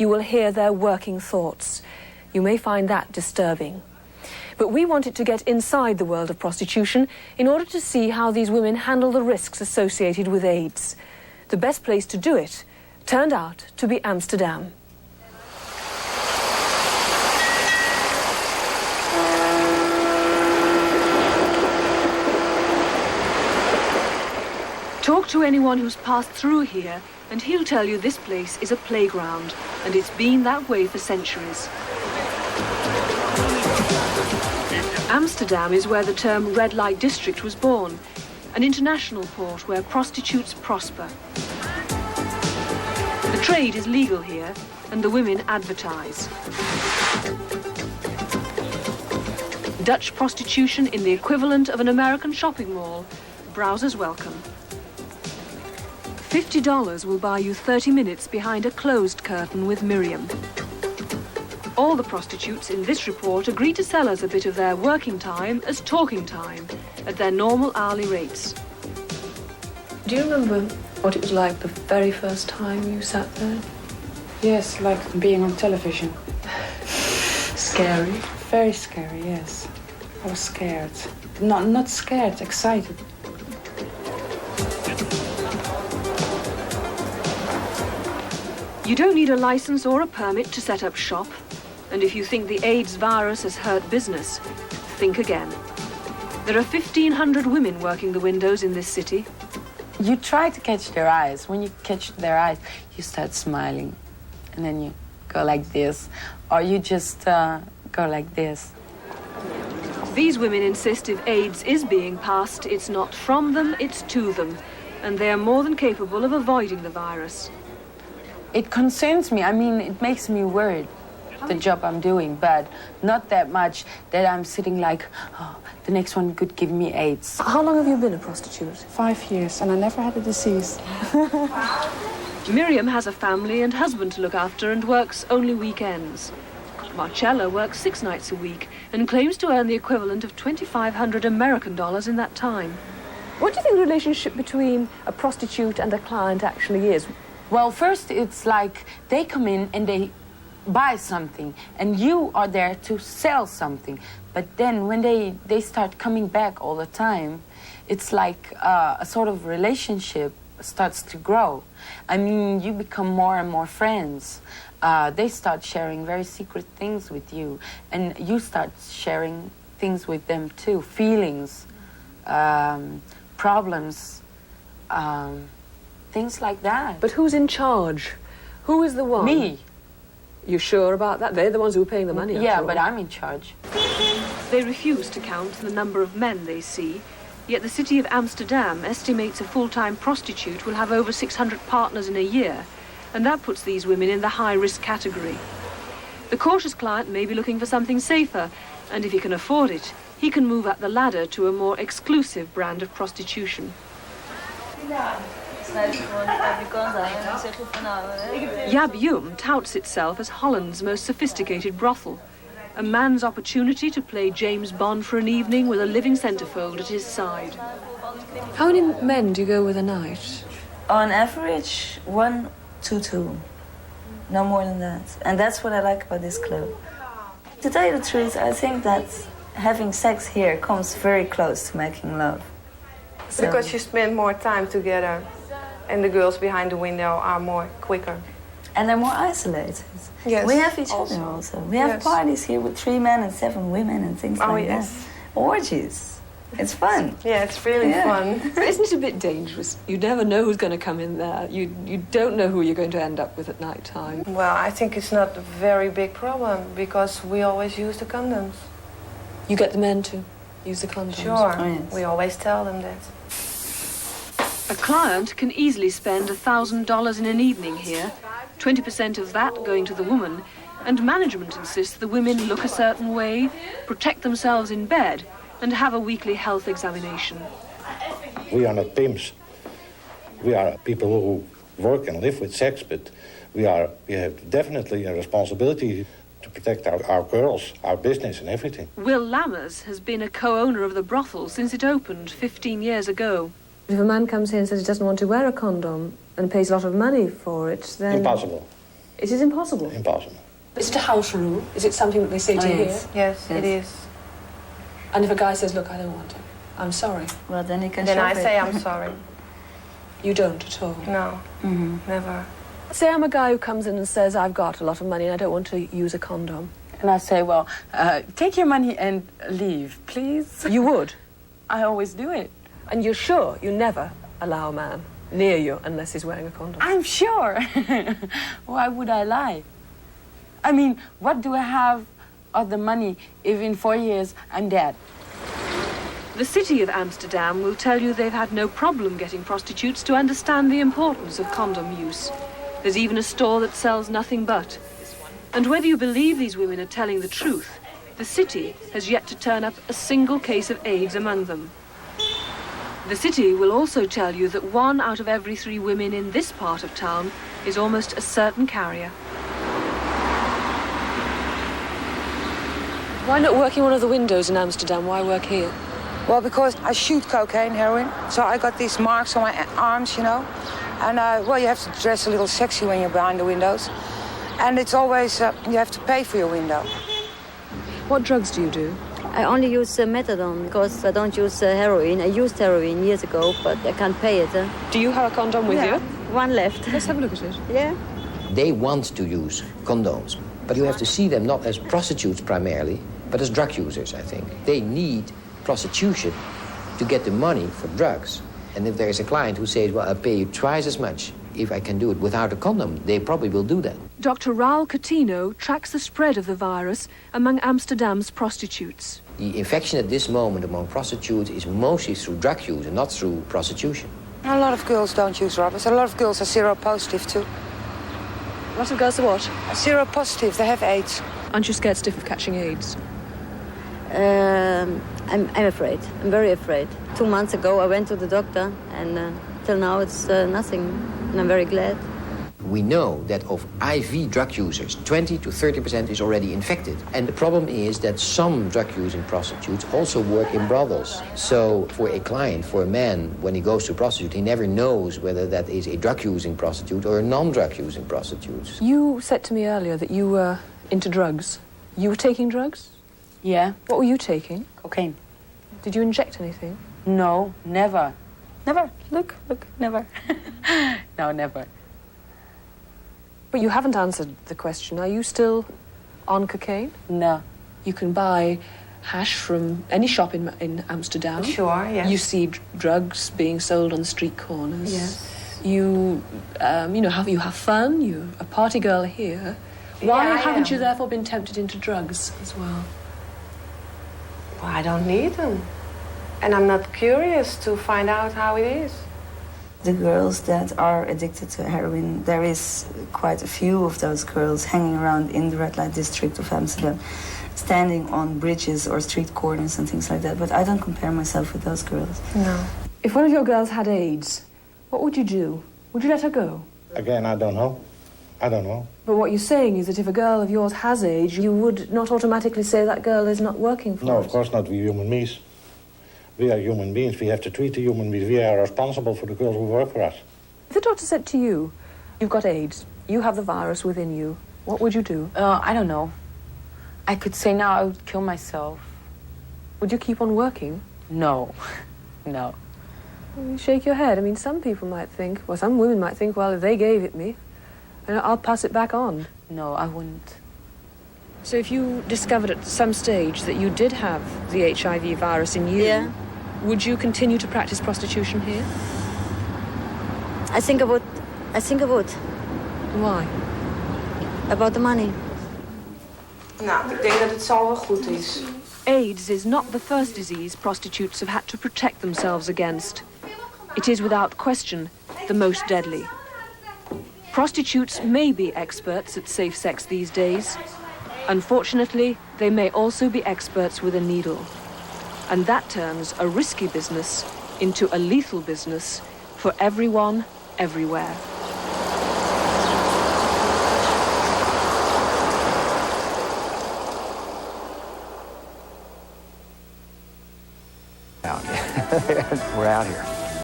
you will hear their working thoughts. You may find that disturbing. But we wanted to get inside the world of prostitution in order to see how these women handle the risks associated with AIDS. The best place to do it turned out to be Amsterdam. Talk to anyone who's passed through here and he'll tell you this place is a playground, and it's been that way for centuries. Amsterdam is where the term red light district was born, an international port where prostitutes prosper. The trade is legal here, and the women advertise. Dutch prostitution in the equivalent of an American shopping mall. Browsers welcome. $50 will buy you 30 minutes behind a closed curtain with Miriam. All the prostitutes in this report agree to sell us a bit of their working time as talking time at their normal hourly rates. Do you remember what it was like the very first time you sat there? Yes, like being on television. Scary? Very scary, yes. I was scared. Not scared, excited. You don't need a license or a permit to set up shop. And if you think the AIDS virus has hurt business, think again. There are 1,500 women working the windows in this city. You try to catch their eyes. When you catch their eyes, you start smiling. And then you go like this. Or you just go like this. These women insist if AIDS is being passed, it's not from them, it's to them. And they are more than capable of avoiding the virus. It concerns me. I mean, it makes me worried, the job I'm doing, but not that much that I'm sitting like, oh, the next one could give me AIDS. How long have you been a prostitute? 5 years, and I never had a disease. Miriam has a family and husband to look after and works only weekends. Marcella works 6 nights a week and claims to earn the equivalent of $2,500 American in that time. What do you think the relationship between a prostitute and a client actually is? Well, first it's like they come in and they buy something and you are there to sell something. But then when they start coming back all the time, it's like a sort of relationship starts to grow. I mean, you become more and more friends. They start sharing very secret things with you, and you start sharing things with them too, feelings, problems, things like that. But who's in charge? Who is the one? Me. You sure about that? They're the ones who are paying the money. Yeah, but I'm in charge. They refuse to count the number of men they see, yet the city of Amsterdam estimates a full-time prostitute will have over 600 partners in a year, and that puts these women in the high-risk category. The cautious client may be looking for something safer, and if he can afford it, he can move up the ladder to a more exclusive brand of prostitution. Yab Yum touts itself as Holland's most sophisticated brothel, a man's opportunity to play James Bond for an evening with a living centerfold at his side. How many men do you go with a night? On average, 1 to 2. No more than that. And that's what I like about this club. To tell you the truth, I think that having sex here comes very close to making love. So. Because you spend more time together and the girls behind the window are more quicker. And they're more isolated. Yes. We have each other also. We have parties here with 3 men and 7 women and things like that. Orgies. It's fun. Yeah, it's really fun. But isn't it a bit dangerous? You never know who's going to come in there. You don't know who you're going to end up with at night time. Well, I think it's not a very big problem because we always use the condoms. You get the men to use the condoms? Sure. Oh, yes. We always tell them that. A client can easily spend $1,000 in an evening here, 20% of that going to the woman, and management insists the women look a certain way, protect themselves in bed, and have a weekly health examination. We are not pimps. We are people who work and live with sex, but we have definitely a responsibility to protect our girls, our business and everything. Will Lammers has been a co-owner of the brothel since it opened 15 years ago. If a man comes here and says he doesn't want to wear a condom and pays a lot of money for it, then... Impossible. It is impossible. Impossible. Is it a house rule? Is it something that they say to you here? Yes, it is. And if a guy says, look, I don't want it, I'm sorry. Well, then you can Then shop I it. say I'm sorry. You don't at all. No, never. Say I'm a guy who comes in and says, I've got a lot of money and I don't want to use a condom. And I say, well, take your money and leave, please. You would? I always do it. And you're sure you never allow a man near you unless he's wearing a condom? I'm sure. Why would I lie? I mean, what do I have of the money if in 4 years I'm dead? The city of Amsterdam will tell you they've had no problem getting prostitutes to understand the importance of condom use. There's even a store that sells nothing but. And whether you believe these women are telling the truth, the city has yet to turn up a single case of AIDS among them. The city will also tell you that 1 out of every 3 women in this part of town is almost a certain carrier. Why not work in one of the windows in Amsterdam? Why work here? Well, because I shoot cocaine, heroin, so I got these marks on my arms, you know. And, well, you have to dress a little sexy when you're behind the windows. And it's always, you have to pay for your window. What drugs do you do? I only use methadone because I don't use heroin. I used heroin years ago, but I can't pay it. Do you have a condom with you? One left. Let's have a look at it. Yeah. They want to use condoms, but you have to see them not as prostitutes primarily, but as drug users, I think. They need prostitution to get the money for drugs. And if there is a client who says, well, I'll pay you twice as much if I can do it without a condom, they probably will do that. Dr. Raul Coutinho tracks the spread of the virus among Amsterdam's prostitutes. The infection at this moment among prostitutes is mostly through drug use and not through prostitution. A lot of girls don't use rubbers. A lot of girls are seropositive too. Lots of girls are what? Seropositive, they have AIDS. Aren't you scared stiff of catching AIDS? I'm afraid. I'm very afraid. 2 months ago, I went to the doctor, and till now it's nothing. And I'm very glad. We know that of IV drug users, 20 to 30% is already infected. And the problem is that some drug-using prostitutes also work in brothels. So for a client, for a man, when he goes to a prostitute, he never knows whether that is a drug-using prostitute or a non-drug-using prostitute. You said to me earlier that you were into drugs. You were taking drugs? Yeah, What were you taking? cocaine. Did you inject anything? No, never. Never. Look, never. No, never. But you haven't answered the question. Are you still on cocaine? No. You can buy hash from any shop in Amsterdam. Sure, yes. You see drugs being sold on the street corners. Yes. You have fun. You're a party girl here. Why Yeah, I haven't am. you therefore been tempted into drugs as well? Well, I don't need them. And I'm not curious to find out how it is. The girls that are addicted to heroin, there is quite a few of those girls hanging around in the red light district of Amsterdam, standing on bridges or street corners and things like that. But I don't compare myself with those girls. No. If one of your girls had AIDS, what would you do? Would you let her go? Again, I don't know. I don't know. But what you're saying is that if a girl of yours has AIDS, you would not automatically say that girl is not working for No, us. of course not. We're human beings. We are human beings. We have to treat the human beings. We are responsible for the girls who work for us. If the doctor said to you, you've got AIDS, you have the virus within you, what would you do? I don't know. I could say now I would kill myself. Would you keep on working? No. No. You shake your head. I mean, some people might think, well, some women might think, well, if they gave it me, I'll pass it back on. No, I wouldn't. So if you discovered at some stage that you did have the HIV virus in you, Yeah. would you continue to practice prostitution here? I think I would. Why? About the money. Nou, ik denk dat het zo wel goed is. AIDS is not the first disease prostitutes have had to protect themselves against. It is without question the most deadly. Prostitutes may be experts at safe sex these days. Unfortunately, they may also be experts with a needle. And that turns a risky business into a lethal business for everyone, everywhere. We're out here.